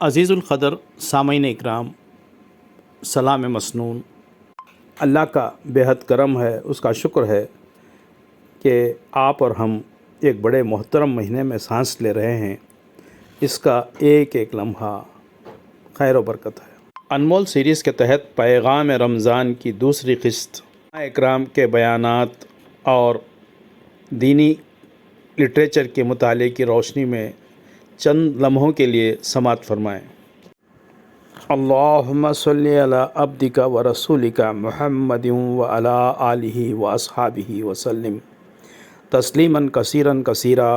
عزیز القدر سامعین اکرام، سلام مسنون۔ اللہ کا بےحد کرم ہے، اس کا شکر ہے کہ آپ اور ہم ایک بڑے محترم مہینے میں سانس لے رہے ہیں۔ اس کا ایک ایک لمحہ خیر و برکت ہے۔ انمول سیریز کے تحت پیغام رمضان کی دوسری قسط اکرام کے بیانات اور دینی لٹریچر کے مطالعے کی روشنی میں چند لمحوں کے لیے سماعت فرمائیں۔ اللہم صلی علی عبدک و رسولک محمد و علی آلہ و اصحابہ وسلم تسلیما کثیرا کثیرا،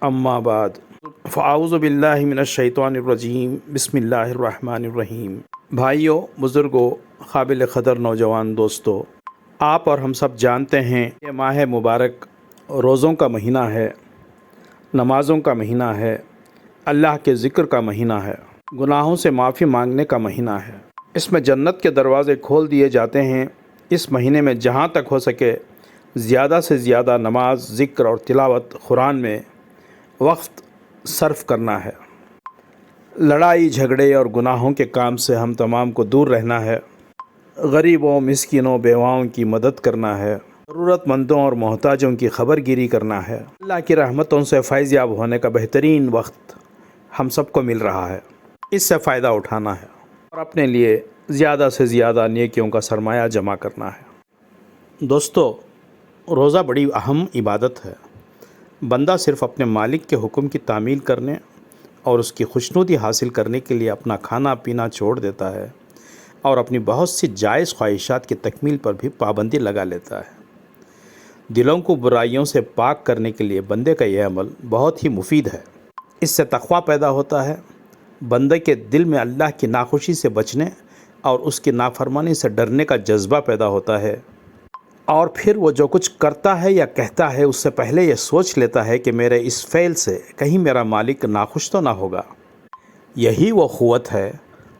اما بعد فاعوذ باللہ من الشیطان الرجیم، بسم اللہ الرحمن الرحیم۔ بھائیوں، بزرگوں، قابل قدر نوجوان دوستو، آپ اور ہم سب جانتے ہیں یہ ماہ مبارک روزوں کا مہینہ ہے، نمازوں کا مہینہ ہے، اللہ کے ذکر کا مہینہ ہے، گناہوں سے معافی مانگنے کا مہینہ ہے۔ اس میں جنت کے دروازے کھول دیے جاتے ہیں۔ اس مہینے میں جہاں تک ہو سکے زیادہ سے زیادہ نماز، ذکر اور تلاوت قرآن میں وقت صرف کرنا ہے۔ لڑائی جھگڑے اور گناہوں کے کام سے ہم تمام کو دور رہنا ہے۔ غریبوں، مسکینوں، بیواؤں کی مدد کرنا ہے۔ ضرورت مندوں اور محتاجوں کی خبر گیری کرنا ہے۔ اللہ کی رحمتوں سے فیض یاب ہونے کا بہترین وقت ہم سب کو مل رہا ہے۔ اس سے فائدہ اٹھانا ہے اور اپنے لیے زیادہ سے زیادہ نیکیوں کا سرمایہ جمع کرنا ہے۔ دوستو، روزہ بڑی اہم عبادت ہے۔ بندہ صرف اپنے مالک کے حکم کی تعمیل کرنے اور اس کی خوشنودی حاصل کرنے کے لیے اپنا کھانا پینا چھوڑ دیتا ہے اور اپنی بہت سی جائز خواہشات کی تکمیل پر بھی پابندی لگا لیتا ہے۔ دلوں کو برائیوں سے پاک کرنے کے لیے بندے کا یہ عمل بہت ہی مفید ہے۔ اس سے تقویٰ پیدا ہوتا ہے۔ بندے کے دل میں اللہ کی ناخوشی سے بچنے اور اس کی نافرمانی سے ڈرنے کا جذبہ پیدا ہوتا ہے، اور پھر وہ جو کچھ کرتا ہے یا کہتا ہے اس سے پہلے یہ سوچ لیتا ہے کہ میرے اس فعل سے کہیں میرا مالک ناخوش تو نہ ہوگا۔ یہی وہ قوت ہے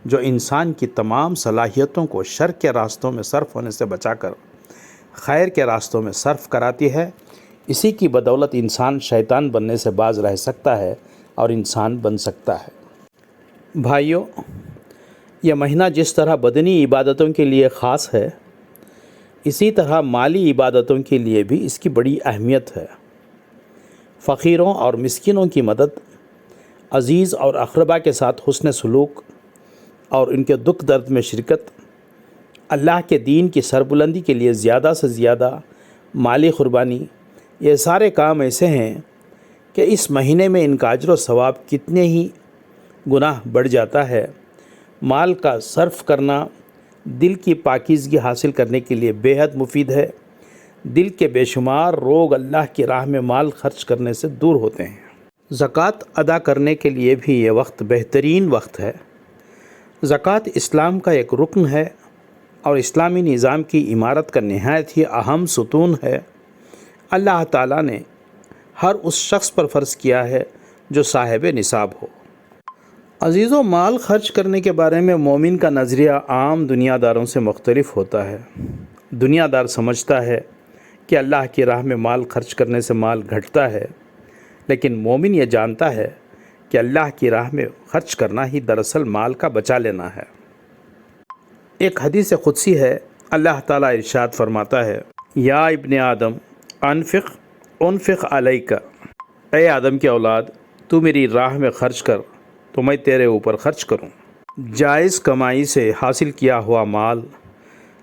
جو انسان کی تمام صلاحیتوں کو شر کے راستوں میں صرف ہونے سے بچا کر خیر کے راستوں میں صرف کراتی ہے۔ اسی کی بدولت انسان شیطان بننے سے باز رہ سکتا ہے اور انسان بن سکتا ہے۔ بھائیوں، یہ مہینہ جس طرح بدنی عبادتوں کے لیے خاص ہے، اسی طرح مالی عبادتوں کے لیے بھی اس کی بڑی اہمیت ہے۔ فقیروں اور مسکینوں کی مدد، عزیز اور اقربا کے ساتھ حسن سلوک اور ان کے دکھ درد میں شرکت، اللہ کے دین کی سربلندی کے لیے زیادہ سے زیادہ مالی قربانی، یہ سارے کام ایسے ہیں کہ اس مہینے میں ان کا اجر و ثواب کتنے ہی گناہ بڑھ جاتا ہے۔ مال کا صرف کرنا دل کی پاکیزگی حاصل کرنے کے لیے بے حد مفید ہے۔ دل کے بے شمار روگ اللہ کی راہ میں مال خرچ کرنے سے دور ہوتے ہیں۔ زکوٰۃ ادا کرنے کے لیے بھی یہ وقت بہترین وقت ہے۔ زکوٰۃ اسلام کا ایک رکن ہے اور اسلامی نظام کی عمارت کا نہایت ہی اہم ستون ہے۔ اللہ تعالیٰ نے ہر اس شخص پر فرض کیا ہے جو صاحب نصاب ہو۔ عزیزوں، مال خرچ کرنے کے بارے میں مومن کا نظریہ عام دنیا داروں سے مختلف ہوتا ہے۔ دنیا دار سمجھتا ہے کہ اللہ کی راہ میں مال خرچ کرنے سے مال گھٹتا ہے، لیکن مومن یہ جانتا ہے کہ اللہ کی راہ میں خرچ کرنا ہی دراصل مال کا بچا لینا ہے۔ ایک حدیث قدسی ہے، اللہ تعالیٰ ارشاد فرماتا ہے، یا ابن آدم انفق علیک، اے آدم کی اولاد، تو میری راہ میں خرچ کر تو میں تیرے اوپر خرچ کروں۔ جائز کمائی سے حاصل کیا ہوا مال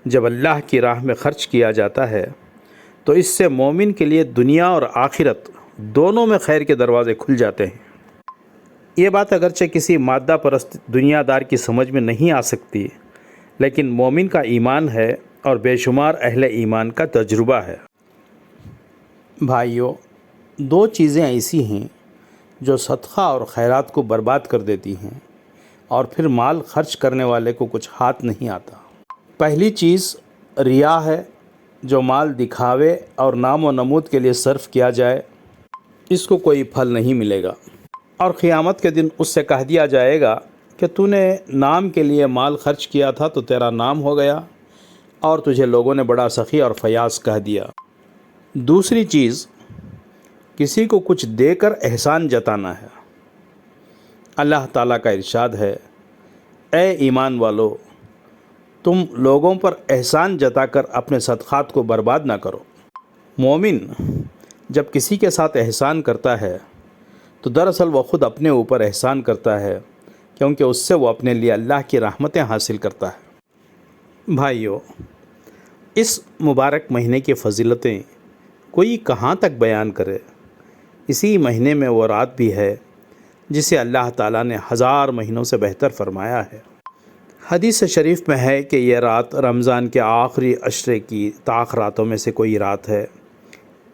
جب اللہ کی راہ میں خرچ کیا جاتا ہے تو اس سے مومن کے لیے دنیا اور آخرت دونوں میں خیر کے دروازے کھل جاتے ہیں۔ یہ بات اگرچہ کسی مادہ پرست دنیا دار کی سمجھ میں نہیں آ سکتی، لیکن مومن کا ایمان ہے اور بے شمار اہل ایمان کا تجربہ ہے۔ بھائیوں، دو چیزیں ایسی ہیں جو صدقہ اور خیرات کو برباد کر دیتی ہیں اور پھر مال خرچ کرنے والے کو کچھ ہاتھ نہیں آتا۔ پہلی چیز ریا ہے، جو مال دکھاوے اور نام و نمود کے لیے صرف کیا جائے، اس کو کوئی پھل نہیں ملے گا، اور قیامت کے دن اس سے کہہ دیا جائے گا کہ تو نے نام کے لیے مال خرچ کیا تھا تو تیرا نام ہو گیا اور تجھے لوگوں نے بڑا سخی اور فیاض کہہ دیا۔ دوسری چیز، کسی کو کچھ دے کر احسان جتانا ہے۔ اللہ تعالیٰ کا ارشاد ہے، اے ایمان والو، تم لوگوں پر احسان جتا کر اپنے صدقات کو برباد نہ کرو۔ مومن جب کسی کے ساتھ احسان کرتا ہے تو دراصل وہ خود اپنے اوپر احسان کرتا ہے، کیونکہ اس سے وہ اپنے لیے اللہ کی رحمتیں حاصل کرتا ہے۔ بھائیو، اس مبارک مہینے کی فضیلتیں کوئی کہاں تک بیان کرے۔ اسی مہینے میں وہ رات بھی ہے جسے اللہ تعالیٰ نے 1000 مہینوں سے بہتر فرمایا ہے۔ حدیث شریف میں ہے کہ یہ رات رمضان کے آخری عشرے کی طاق راتوں میں سے کوئی رات ہے۔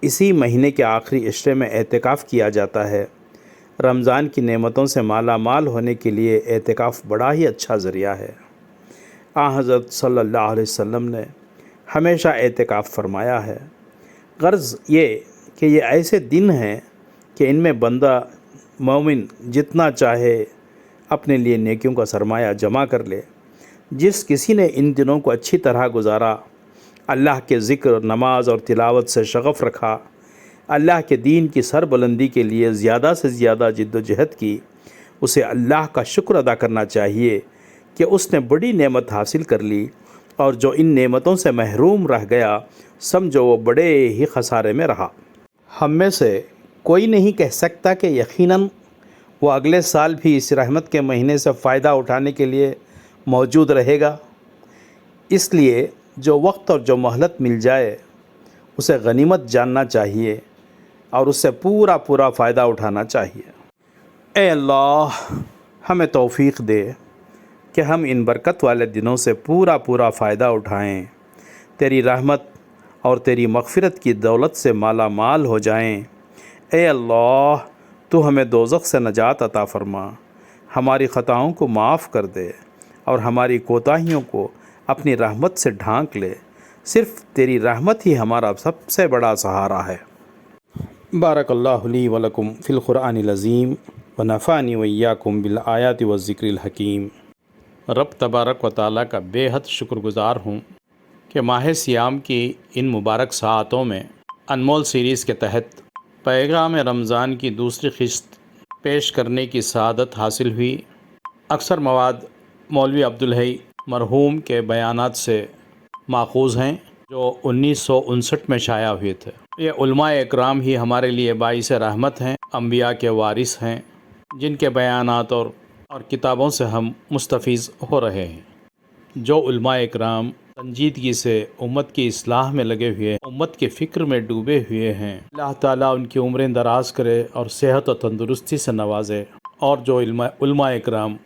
اسی مہینے کے آخری عشرے میں اعتکاف کیا جاتا ہے۔ رمضان کی نعمتوں سے مالا مال ہونے کے لیے اعتکاف بڑا ہی اچھا ذریعہ ہے۔ حضرت صلی اللہ علیہ وسلم نے ہمیشہ اعتکاف فرمایا ہے۔ غرض یہ کہ یہ ایسے دن ہیں کہ ان میں بندہ مومن جتنا چاہے اپنے لیے نیکیوں کا سرمایہ جمع کر لے۔ جس کسی نے ان دنوں کو اچھی طرح گزارا، اللہ کے ذکر، نماز اور تلاوت سے شغف رکھا، اللہ کے دین کی سربلندی کے لیے زیادہ سے زیادہ جد و جہد کی، اسے اللہ کا شکر ادا کرنا چاہیے کہ اس نے بڑی نعمت حاصل کر لی، اور جو ان نعمتوں سے محروم رہ گیا سمجھو وہ بڑے ہی خسارے میں رہا۔ ہم میں سے کوئی نہیں کہہ سکتا کہ یقیناً وہ اگلے سال بھی اس رحمت کے مہینے سے فائدہ اٹھانے کے لیے موجود رہے گا۔ اس لیے جو وقت اور جو مہلت مل جائے اسے غنیمت جاننا چاہیے اور اس سے پورا فائدہ اٹھانا چاہیے۔ اے اللہ، ہمیں توفیق دے کہ ہم ان برکت والے دنوں سے پورا فائدہ اٹھائیں، تیری رحمت اور تیری مغفرت کی دولت سے مالا مال ہو جائیں۔ اے اللہ، تو ہمیں دوزخ سے نجات عطا فرما، ہماری خطاؤں کو معاف کر دے اور ہماری کوتاہیوں کو اپنی رحمت سے ڈھانک لے۔ صرف تیری رحمت ہی ہمارا سب سے بڑا سہارا ہے۔ بارک اللہ لی ولکم فی القرآن العظیم ونفعنی وإیاکم بالآیات والذکر الحکیم۔ رب تبارک و تعالیٰ کا بے حد شکر گزار ہوں کہ ماہ صیام کی ان مبارک ساعتوں میں انمول سیریز کے تحت پیغام رمضان کی دوسری قسط پیش کرنے کی سعادت حاصل ہوئی۔ اکثر مواد مولوی عبدالحی مرحوم کے بیانات سے ماخوذ ہیں جو 1959 میں شائع ہوئے تھے۔ یہ علماء اکرام ہی ہمارے لیے باعث رحمت ہیں، انبیاء کے وارث ہیں، جن کے بیانات اور کتابوں سے ہم مستفیض ہو رہے ہیں۔ جو علماء اکرام سنجیدگی سے امت کی اصلاح میں لگے ہوئے ہیں، امت کے فکر میں ڈوبے ہوئے ہیں، اللہ تعالیٰ ان کی عمریں دراز کرے اور صحت و تندرستی سے نوازے۔ اور جو علماء اکرام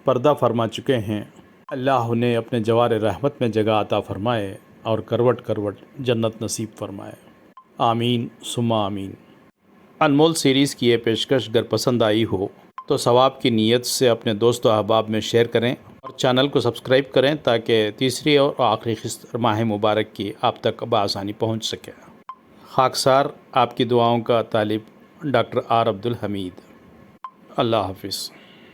پردہ فرما چکے ہیں، اللہ انہیں اپنے جوار رحمت میں جگہ عطا فرمائے اور کروٹ جنت نصیب فرمائے۔ آمین ثم آمین۔ انمول سیریز کی یہ پیشکش اگر پسند آئی ہو تو ثواب کی نیت سے اپنے دوست و احباب میں شیئر کریں اور چینل کو سبسکرائب کریں تاکہ تیسری اور آخری قسط ماہ مبارک کی آپ تک بآسانی پہنچ سکے۔ خاکسار آپ کی دعاؤں کا طالب ڈاکٹر آر عبدالحمید۔ اللہ حافظ۔